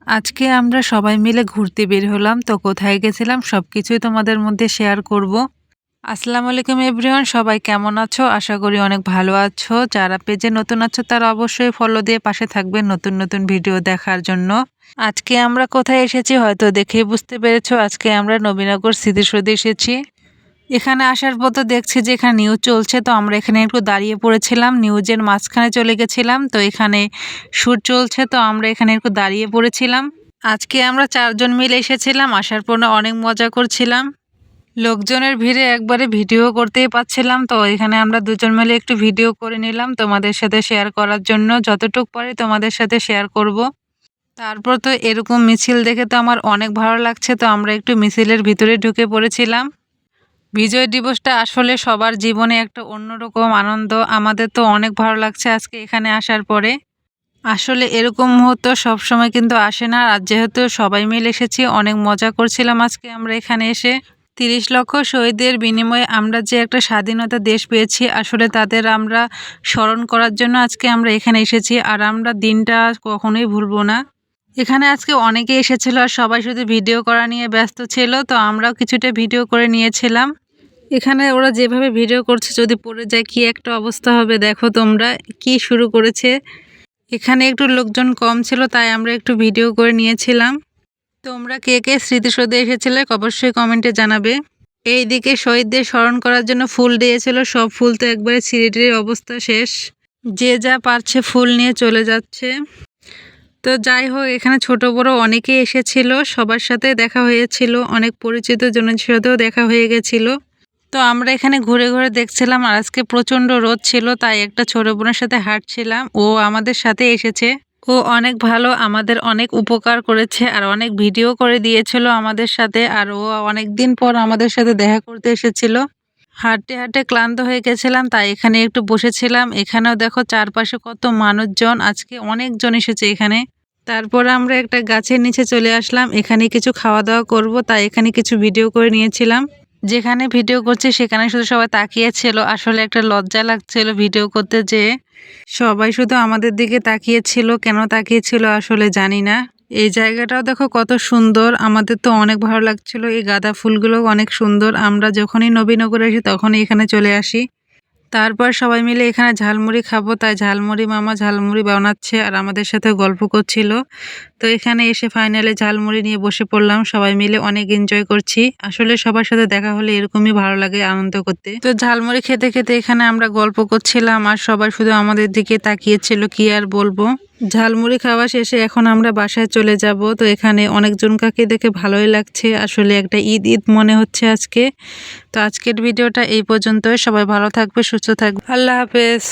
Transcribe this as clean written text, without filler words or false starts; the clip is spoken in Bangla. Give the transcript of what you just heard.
আজকে আমরা সবাই মিলে ঘুরতে বের হলাম। তো কোথায় গেছিলাম সবকিছুই তোমাদের মধ্যে শেয়ার করব। আসসালামু আলাইকুম এভরিওয়ান, সবাই কেমন আছো? আশা করি অনেক ভালো আছো। যারা পেজে নতুন আছো তারা অবশ্যই ফলো দিয়ে পাশে থাকবে নতুন নতুন ভিডিও দেখার জন্য। আজকে আমরা কোথায় এসেছি হয়তো দেখেই বুঝতে পেরেছো। আজকে আমরা নবীনগর স্মৃতিসৌধে এসেছি। এখানে আসার পর তো দেখছি যে এখানে নিউজ চলছে, তো আমরা এখানে একটু দাঁড়িয়ে পড়েছিলাম, নিউজের মাঝখানে চলে গেছিলাম। তো এখানে শ্যুট চলছে, তো আমরা এখানে একটু দাঁড়িয়ে পড়েছিলাম। আজকে আমরা 4 জন মিলে এসেছিলাম, আসার পর অনেক মজা করছিলাম। লোকজনের ভিড়ে একবারে ভিডিও করতেই পাচ্ছিলাম, তো এখানে আমরা 2 জন মিলে একটু ভিডিও করে নিলাম তোমাদের সাথে শেয়ার করার জন্য। যতটুকু পারি তোমাদের সাথে শেয়ার করব। তারপর তো এরকম মিছিল দেখে তো আমার অনেক ভালো লাগছে, তো আমরা একটু মিছিলের ভিতরে ঢুকে পড়েছিলাম। বিজয় দিবসটা আসলে সবার জীবনে একটা অন্যরকম আনন্দ। আমাদের তো অনেক ভালো লাগছে আজকে এখানে আসার পরে। আসলে এরকম মুহূর্ত সবসময় কিন্তু আসে না, আর যেহেতু সবাই মিলে এসেছি অনেক মজা করছিলাম আজকে আমরা এখানে এসে। 30 লক্ষ শহীদের বিনিময়ে আমরা যে একটা স্বাধীনতা দেশ পেয়েছি, আসলে তাদের আমরা স্মরণ করার জন্য আজকে আমরা এখানে এসেছি, আর আমরা দিনটা কখনোই ভুলবো না। এখানে আজকে অনেকে এসেছিল আর সবাই শুধু ভিডিও করা নিয়ে ব্যস্ত ছিল, তো আমরাও কিছুটা ভিডিও করে নিয়েছিলাম। এখানে ওরা যেভাবে ভিডিও করছে যদি পড়ে যায় কি একটা অবস্থা হবে দেখো তোমরা। কি শুরু করেছে। এখানে একটু লোকজন কম ছিল তাই আমরা একটু ভিডিও করে নিয়েছিলাম। তোমরা কে কে স্মৃতিসৌধে এসেছিলে অবশ্যই কমেন্টে জানাবে। এইদিকে শহীদদের স্মরণ করার জন্য ফুল দিয়েছিল, সব ফুল তো একবারে ছিঁড়ে অবস্থা শেষ। যে যা পারছে ফুল নিয়ে চলে যাচ্ছে। তো যাই হোক, এখানে ছোট বড় অনেকেই এসেছিল, সবার সাথে দেখা হয়েছিল, অনেক পরিচিত জনের সাথেও দেখা হয়ে গেছিল। তো আমরা এখানে ঘুরে ঘুরে দেখছিলাম, আর আজকে প্রচণ্ড রোদ ছিল তাই একটা ছোট বোনের সাথে হাঁটছিলাম, ও আমাদের সাথে এসেছে। ও অনেক ভালো, আমাদের অনেক উপকার করেছে আর অনেক ভিডিও করে দিয়েছিল আমাদের সাথে, আর ও অনেক দিন পর আমাদের সাথে দেখা করতে এসেছিল। হাঁটতে হাঁটতে ক্লান্ত হয়ে গেছিলাম তাই এখানে একটু বসেছিলাম। এখানেও দেখো চারপাশে কত মানুষজন, আজকে অনেকজন এসেছে এখানে। তারপর আমরা একটা গাছের নিচে চলে আসলাম, এখানে কিছু খাওয়া দাওয়া করব তাই এখানে কিছু ভিডিও করে নিয়েছিলাম। যেখানে ভিডিও করছি সেখানে শুধু সবাই তাকিয়েছিল, আসলে একটা লজ্জা লাগছিল ভিডিও করতে যেয়ে। সবাই শুধু আমাদের দিকে তাকিয়েছিল, কেন তাকিয়েছিল আসলে জানি না। এই জায়গাটাও দেখো কত সুন্দর, আমাদের তো অনেক ভালো লাগছিল। এই গাঁদা ফুলগুলো অনেক সুন্দর, আমরা যখনই নবীনগরে আসি তখনই এখানে চলে আসি। তারপর সবাই মিলে এখানে ঝালমুড়ি খাবো তাই ঝালমুড়ি মামা ঝালমুড়ি বানাচ্ছে আর আমাদের সাথে গল্প করছিল। তো এখানে এসে ফাইনালি ঝালমুড়ি নিয়ে বসে পড়লাম, সবাই মিলে অনেক এনজয় করছি। আসলে সবার সাথে দেখা হলে এরকমই ভালো লাগে আনন্দ করতে। তো ঝালমুড়ি খেতে খেতে এখানে আমরা গল্প করছিলাম আর সবাই শুধু আমাদের দিকে তাকিয়েছিল, কি আর বলবো। ঝালমুড়ি খাওয়া শেষে এখন আমরা বাসায় চলে যাব। তো এখানে অনেকজন কাকে দেখে ভালোই লাগছে, আসলে একটা ঈদ ঈদ মনে হচ্ছে আজকে। তো আজকের ভিডিওটা এই পর্যন্তই, সবাই ভালো থাকবে, সুস্থ থাকবে, আল্লাহ হাফেজ।